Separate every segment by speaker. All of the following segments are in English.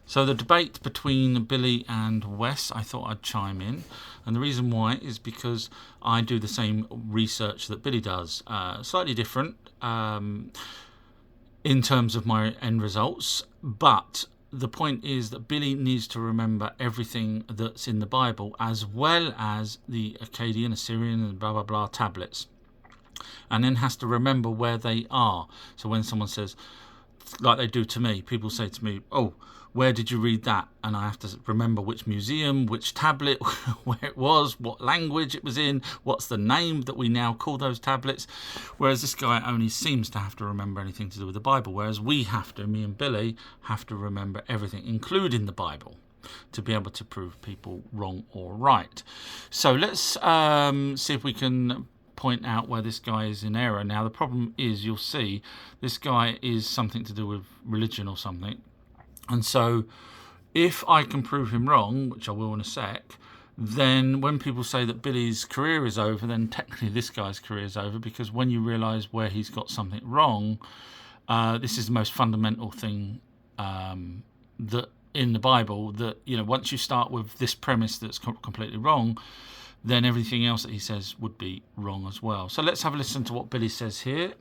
Speaker 1: So the debate between Billy and Wes, I thought I'd chime in. And the reason why is because I do the same research that Billy does. Slightly different in terms of my end results. But the point is that Billy needs to remember everything that's in the Bible, as well as the Akkadian, Assyrian, and blah, blah, blah tablets. And then has to remember where they are. So when someone says, like they do to me, people say to me, oh, where did you read that? And I have to remember which museum, which tablet, where it was, what language it was in, what's the name that we now call those tablets. Whereas this guy only seems to have to remember anything to do with the Bible, whereas we have to, me and Billy, have to remember everything, including the Bible, to be able to prove people wrong or right. So let's see if we can point out where this guy is in error. Now, the problem is, you'll see, this guy is something to do with religion or something. And so if I can prove him wrong, which I will in a sec, then when people say that Billy's career is over, then technically this guy's career is over, because when you realise where he's got something wrong, this is the most fundamental thing that in the Bible, that, you know, once you start with this premise that's completely wrong, then everything else that he says would be wrong as well. So let's have a listen to what Billy says here.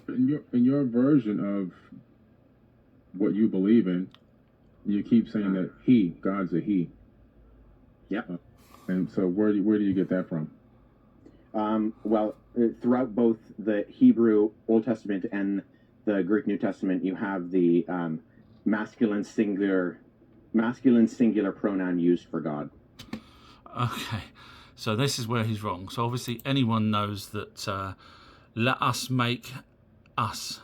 Speaker 2: In your version of what you believe in, you keep saying that God's a he.
Speaker 3: Yeah.
Speaker 2: And so where do you get that from?
Speaker 3: Well, throughout both the Hebrew Old Testament and the Greek New Testament, you have the masculine singular pronoun used for God.
Speaker 1: Okay, so this is where he's wrong. So obviously anyone knows that let us make us.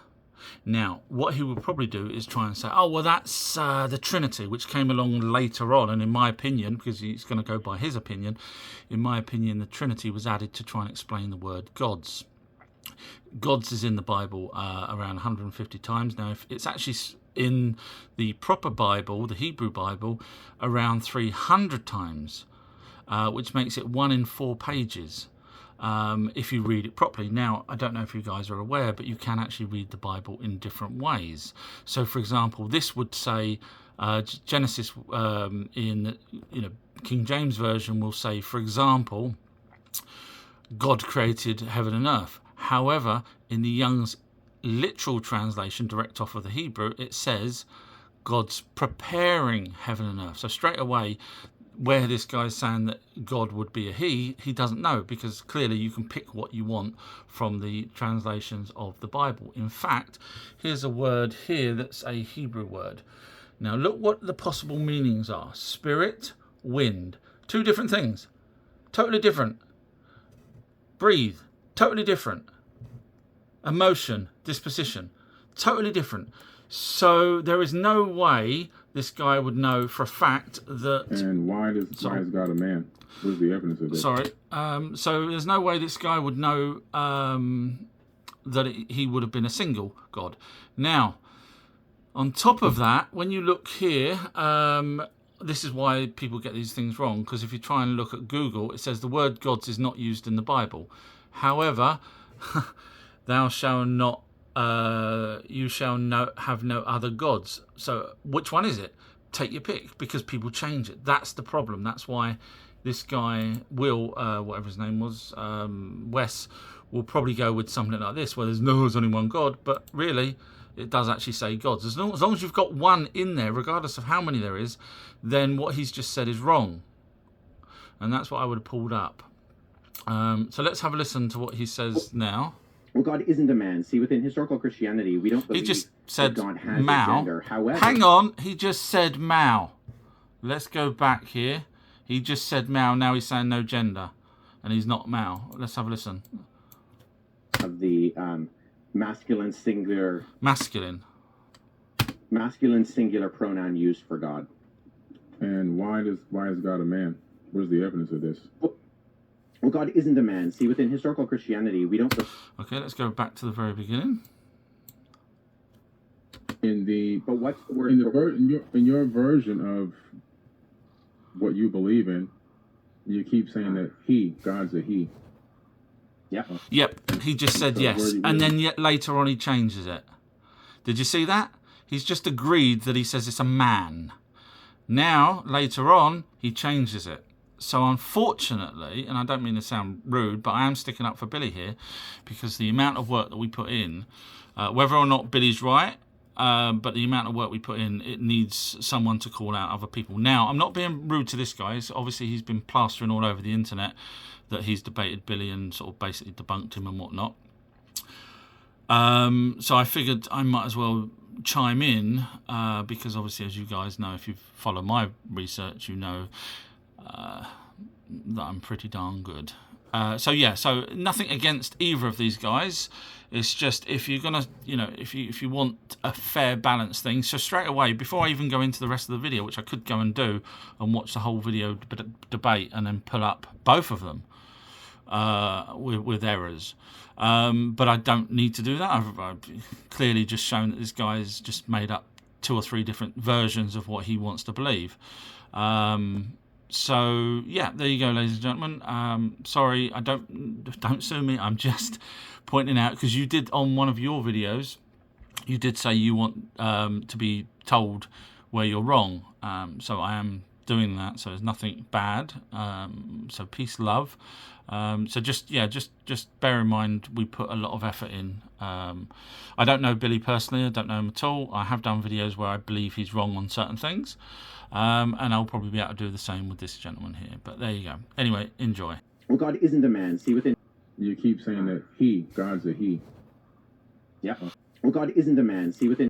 Speaker 1: Now, what he would probably do is try and say, oh, well, that's the Trinity, which came along later on. And in my opinion, because he's going to go by his opinion, in my opinion, the Trinity was added to try and explain the word gods. Gods is in the Bible around 150 times. Now, if it's actually in the proper Bible, the Hebrew Bible, around 300 times, which makes it 1 in 4 pages. If you read it properly. Now, I don't know if you guys are aware, but you can actually read the Bible in different ways. So, for example, this would say Genesis in King James Version will say, for example, God created heaven and earth. However, in the Young's literal translation, direct off of the Hebrew, it says God's preparing heaven and earth. So straight away, where this guy's saying that God would be a he doesn't know, because clearly you can pick what you want from the translations of the Bible. In fact, here's a word here that's a Hebrew word. Now look what the possible meanings are. Spirit, wind, 2 different things, totally different. Breathe, totally different. Emotion, disposition, totally different. So there is no way this guy would know for a fact that...
Speaker 2: And why is God a man? What's the evidence of this?
Speaker 1: Sorry. So there's no way this guy would know that he would have been a single God. Now, on top of that, when you look here, this is why people get these things wrong, because if you try and look at Google, it says the word gods is not used in the Bible. However, thou shalt not... you shall have no other gods. So which one is it? Take your pick, because people change it. That's the problem. That's why this guy will, whatever his name was, Wes, will probably go with something like this, where there's only one God, but really it does actually say gods. As long as you've got one in there, regardless of how many there is, then what he's just said is wrong. And that's what I would have pulled up. So let's have a listen to what he says now.
Speaker 3: Well, God isn't a man. See, within historical Christianity, we don't believe
Speaker 1: he just said
Speaker 3: that God has
Speaker 1: Mao.
Speaker 3: a gender. However,
Speaker 1: hang on, he just said Mao. Let's go back here. He just said Mao. Now he's saying no gender, and he's not Mao. Let's have a listen.
Speaker 3: Of the masculine singular pronoun used for God.
Speaker 2: And why is God a man? Where's the evidence of this?
Speaker 3: Well, God isn't a man. See, within historical Christianity, we don't...
Speaker 1: Okay, let's go back to the very beginning.
Speaker 3: But what's the word?
Speaker 2: In your version of what you believe in, you keep saying that God's a he.
Speaker 1: Yep, he just said yes. And then yet later on he changes it. Did you see that? He's just agreed that he says it's a man. Now, later on, he changes it. So unfortunately, and I don't mean to sound rude, but I am sticking up for Billy here, because the amount of work that we put in, whether or not Billy's right, but the amount of work we put in, it needs someone to call out other people. Now, I'm not being rude to this guy. Obviously, he's been plastering all over the internet that he's debated Billy and sort of basically debunked him and whatnot. So I figured I might as well chime in, because obviously, as you guys know, if you follow my research, you know that I'm pretty darn good. So nothing against either of these guys. It's just, if you're gonna, if you want a fair, balanced thing, so straight away, before I even go into the rest of the video, which I could go and do and watch the whole video debate and then pull up both of them with errors, but I don't need to do that. I've clearly just shown that this guy's just made up 2 or 3 different versions of what he wants to believe. So yeah, there you go, ladies and gentlemen. Sorry, don't sue me. I'm just pointing out, because you did, on one of your videos, you did say you want to be told where you're wrong. So I am doing that. So there's nothing bad. So peace, love. So just bear in mind, we put a lot of effort in. I don't know Billy personally. I don't know him at all. I have done videos where I believe he's wrong on certain things. And I'll probably be able to do the same with this gentleman here. But there you go. Anyway, enjoy.
Speaker 3: Well, God isn't a man. See within.
Speaker 2: You keep saying that God's a he.
Speaker 3: Yeah. Well, God isn't a man. See within.